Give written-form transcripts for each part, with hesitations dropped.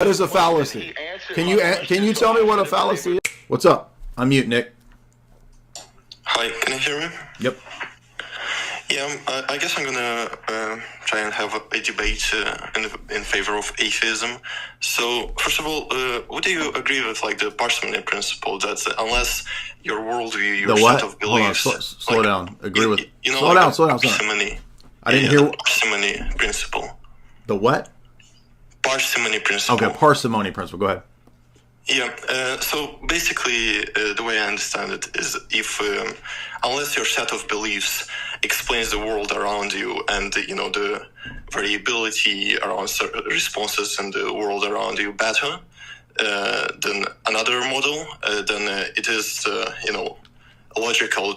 What is a fallacy? Can you tell me what a fallacy is? What's up? Unmute, Nick. Hi, can you hear me? Yep. Yeah, I guess I'm gonna try and have a debate in favor of atheism. So, first of all, would you agree with like the parsimony principle that unless your worldview, your set of beliefs, hold on, slow down. Agree with slow down. Parsimony. I didn't hear parsimony principle. The what? Parsimony principle. Okay, parsimony principle. Go ahead. Yeah, so basically the way I understand it is if unless your set of beliefs explains the world around you and the variability around responses in the world around you better than another model, then it is logical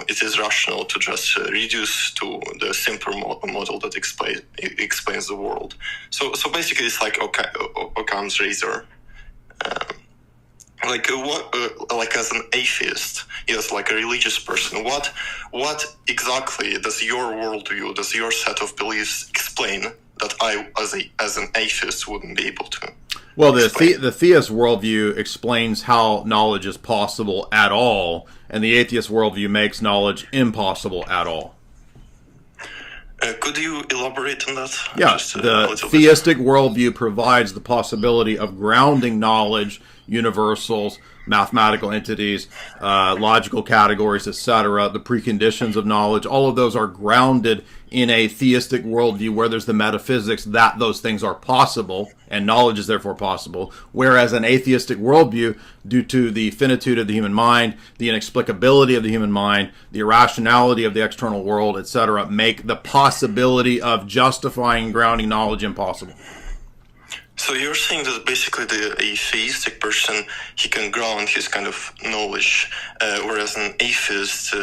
it is rational to just reduce to the simpler model that explains the world. So basically it's like Occam's razor. Like as an atheist, yes, like a religious person, what exactly does your worldview, does your set of beliefs explain that I, as an atheist, wouldn't be able to? Well, the theist worldview explains how knowledge is possible at all, and the atheist worldview makes knowledge impossible at all. Could you elaborate on that? Yeah, the theistic worldview provides the possibility of grounding knowledge, universals, mathematical entities, logical categories, etc., the preconditions of knowledge. All of those are grounded in a theistic worldview where there's the metaphysics that those things are possible, and knowledge is therefore possible. Whereas an atheistic worldview, due to the finitude of the human mind, the inexplicability of the human mind, the irrationality of the external world, etc., make the possibility of justifying grounding knowledge impossible. So you're saying that basically the atheistic person, he can ground his kind of knowledge, whereas an atheist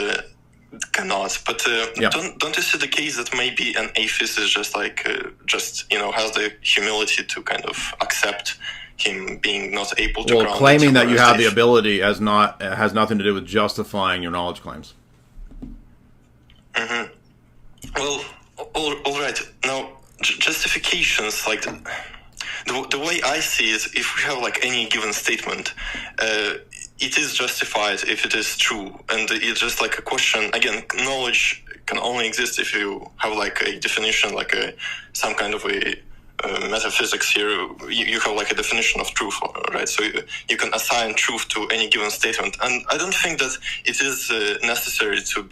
cannot. But don't you see the case that maybe an atheist is just has the humility to kind of accept him being not able to ground? Well, claiming that you have the ability has nothing to do with justifying your knowledge claims. Mm-hmm. Well, all right. Now, justifications, like the way I see it, if we have like any given statement, it is justified if it is true, and it's just like a question. Again, knowledge can only exist if you have like a definition, like some kind of a metaphysics here. You have like a definition of truth, right? So you can assign truth to any given statement, and I don't think that it is necessary to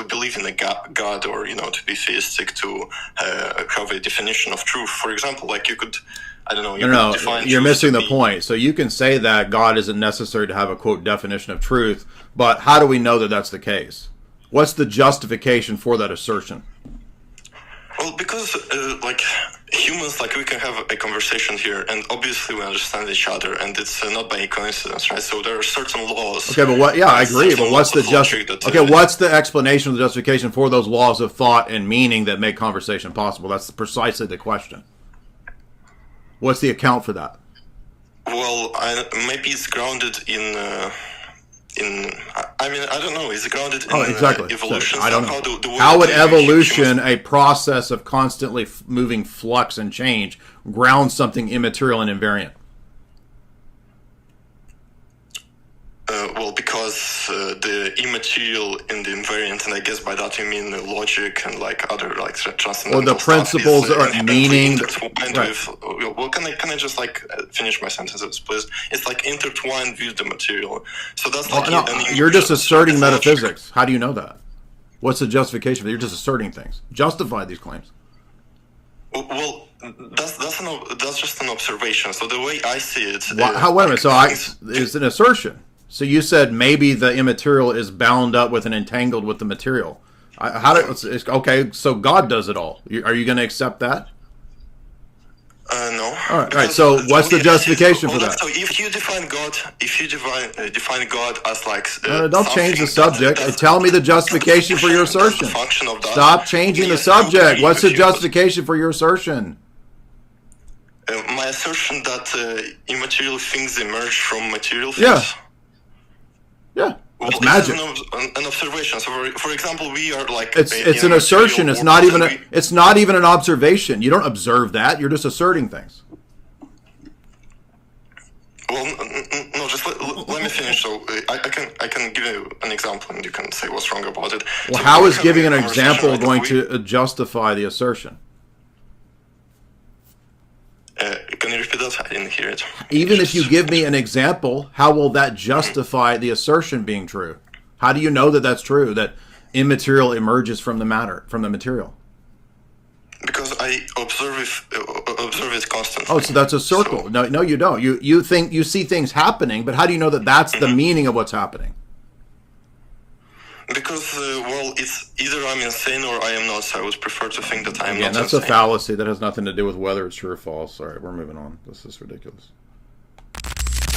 believe in a God or to be theistic to have a definition of truth. For example, like you could, I don't know. You're missing the point. So you can say that God isn't necessary to have a quote definition of truth, but how do we know that that's the case? What's the justification for that assertion? Well, because like humans, like we can have a conversation here, and obviously we understand each other, and it's not by coincidence, right? So there are certain laws. Okay, but what? Yeah, I agree. But what's the what's the explanation, the justification for those laws of thought and meaning that make conversation possible? That's precisely the question. What's the account for that? Well, maybe it's grounded in. I don't know. It's grounded in evolution. So, I don't know. How would evolution, a process of constantly moving flux and change, ground something immaterial and invariant? Well, because the immaterial and the invariant, and I guess by that you mean the logic and like other like transcendental. Well, the principles are meaning. Well, can I just like finish my sentences, please? It's like intertwined with the material. So that's like you're just asserting metaphysics. How do you know that? What's the justification for that? You're just asserting things. Justify these claims. Well, that's just an observation. So the way I see it. Wait a minute. So it's an assertion. So you said maybe the immaterial is bound up with and entangled with the material. Okay, so God does it all. Are you going to accept that? No. All right. So what's the justification for that? So if you define God as like don't change the subject. Tell me the justification for your assertion. Stop changing the subject. What's the justification for your assertion? My assertion that immaterial things emerge from material things. Yeah. Well, It's magic. An observation. So, for example, we are like It's an assertion. It's not even it's not even an observation. You don't observe that. You're just asserting things. Well, no, just let me finish. So I can give you an example, and you can say what's wrong about it. Well, So how we're is giving an having a example conversation, going like, to justify the assertion? Can you repeat that? I didn't hear it. Even if you give me an example, how will that justify the assertion being true? How do you know that that's true, that immaterial emerges from the matter, from the material? Because I observe it constantly. Oh, so that's a circle. So, No, you don't. You think you see things happening, but how do you know that that's the meaning of what's happening? because well, it's either I'm insane or I am not. So I would prefer to think that I am Yeah, not that's insane. a fallacy. That has nothing to do with whether it's true or false. All right, we're moving on. This is ridiculous.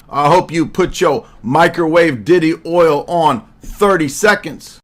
I hope you put your microwave Diddy oil on 30 seconds.